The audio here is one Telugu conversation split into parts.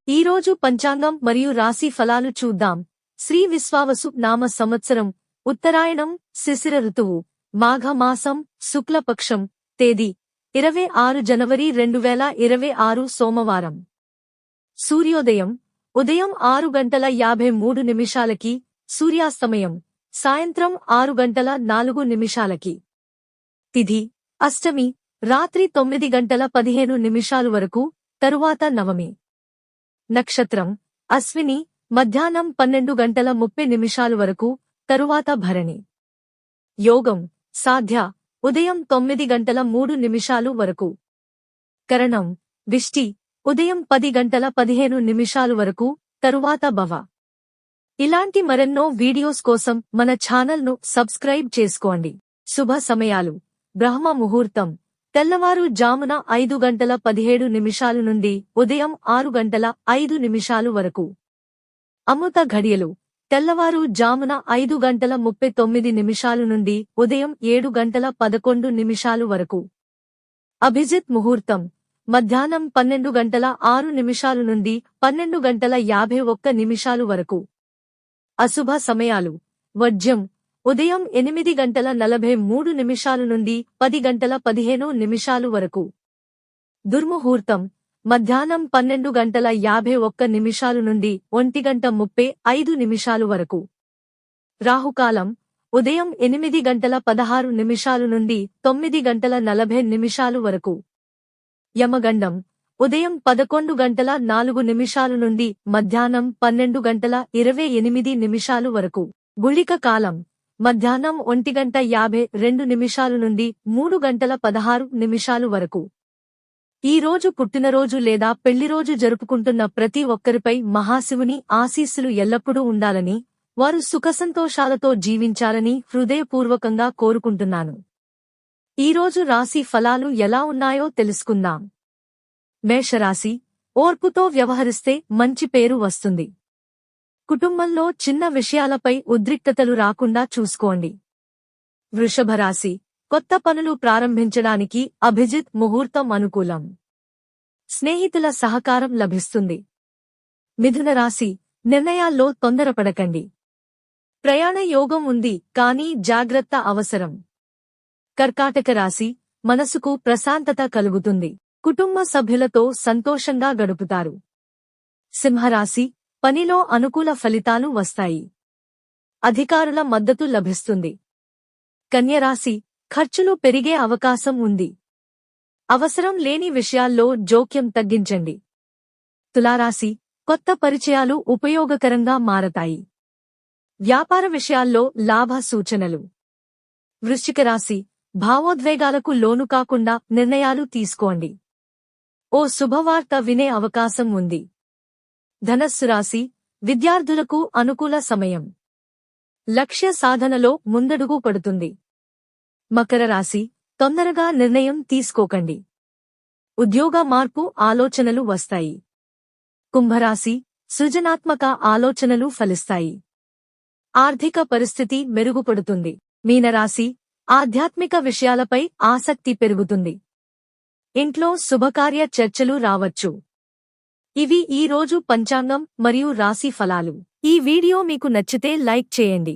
ఈరోజు పంచాంగం మరియు రాశి ఫలాలు చూద్దాం. శ్రీ విశ్వావసు నామ సంవత్సరం, ఉత్తరాయణం, శిశిర ఋతువు, మాఘమాసం, శుక్లపక్షం, తేదీ 26 జనవరి 2026 సోమవారం. సూర్యోదయం ఉదయం 6:53 సూర్యాస్తమయం సాయంత్రం 6:04 తిథి అష్టమి రాత్రి 9:15 వరకు, తరువాత నవమి. నక్షత్రం అశ్విని మధ్యాహ్నం 12:30 వరకు, తరువాత భరణి. యోగం సాధ్య ఉదయం 9:03 వరకు. కరణం విష్టి ఉదయం 10:15 వరకు, తరువాత భవ. ఇలాంటి మరెన్నో వీడియోస్ కోసం మన ఛానల్ను సబ్స్క్రైబ్ చేసుకోండి. శుభ సమయాలు. బ్రహ్మ ముహూర్తం తెల్లవారు జామున 5:17 నుండి ఉదయం 6:05 వరకు. అమృత ఘడియలు తెల్లవారు జామున 5:39 నుండి ఉదయం 7:11 వరకు. అభిజిత్ ముహూర్తం మధ్యాహ్నం 12:06 నుండి 12:51 వరకు. అశుభ సమయాలు. వర్జ్యం ఉదయం 8:43 నుండి 10:15 వరకు. దుర్ముహూర్తం మధ్యాహ్నం 12:51 నుండి 1:35 వరకు. రాహుకాలం ఉదయం 8:16 నుండి 9:40 వరకు. యమగండం ఉదయం 11:04 నుండి మధ్యాహ్నం 12:28 వరకు. గుళిక కాలం మధ్యాహ్నం 1:52 నుండి 3:16 వరకు. ఈ రోజు పుట్టినరోజు లేదా పెళ్లిరోజు జరుపుకుంటున్న ప్రతి ఒక్కరిపై మహాశివుని ఆశీస్సులు ఎల్లప్పుడూ ఉండాలని, వారు సుఖసంతోషాలతో జీవించాలని హృదయపూర్వకంగా కోరుకుంటున్నాను. ఈరోజు రాశి ఫలాలు ఎలా ఉన్నాయో తెలుసుకుందాం. మేషరాశి ఓర్పుతో వ్యవహరిస్తే మంచి పేరు వస్తుంది. కుటుంబంలో చిన్న విషయాలపై ఉద్రిక్తతలు రాకుండా చూసుకోండి. వృషభరాశి కొత్త పనులు ప్రారంభించడానికి అభిజిత్ ముహూర్తం అనుకూలం. స్నేహితుల సహకారం లభిస్తుంది. మిథున రాశి నిర్ణయాల్లో తొందరపడకండి. ప్రయాణ యోగం ఉంది, కానీ జాగ్రత్త అవసరం. కర్కాటక రాశి మనసుకు ప్రశాంతత కలుగుతుంది. కుటుంబ సభ్యులతో సంతోషంగా గడుపుతారు. సింహరాశి పనిలో అనుకూల ఫలితాలు వస్తాయి. అధికారుల మద్దతు లభిస్తుంది. కన్యరాశి ఖర్చులు పెరిగే అవకాశం ఉంది. అవసరం లేని విషయాల్లో జోక్యం తగ్గించండి. తులారాశి కొత్త పరిచయాలు ఉపయోగకరంగా మారతాయి. వ్యాపార విషయాల్లో లాభ సూచనలు. వృశ్చిక రాశి భావోద్వేగాలకు లోను కాకుండా నిర్ణయాలు తీసుకోండి. ఓ శుభవార్త వినే అవకాశం ఉంది. ధనస్సు రాశి విద్యార్థులకు అనుకూల సమయం. లక్ష్య సాధనలో ముందడుగు పడుతుంది. మకర రాశి తొందరగా నిర్ణయం తీసుకోకండి. ఉద్యోగ మార్పు ఆలోచనలు వస్తాయి. కుంభరాశి సృజనాత్మక ఆలోచనలు ఫలిస్తాయి. ఆర్థిక పరిస్థితి మెరుగుపడుతుంది. మీనరాశి ఆధ్యాత్మిక విషయాలపై ఆసక్తి పెరుగుతుంది. ఇంట్లో శుభకార్య చర్చలు రావచ్చు. ఇవి ఈ రోజు పంచాంగం మరియు రాశి ఫలాలు. ఈ వీడియో మీకు నచ్చితే లైక్ చేయండి.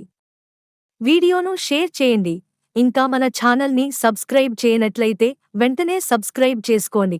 వీడియోను షేర్ చేయండి. ఇంకా మన ఛానల్ని సబ్స్క్రైబ్ చేయనట్లయితే వెంటనే సబ్స్క్రైబ్ చేసుకోండి.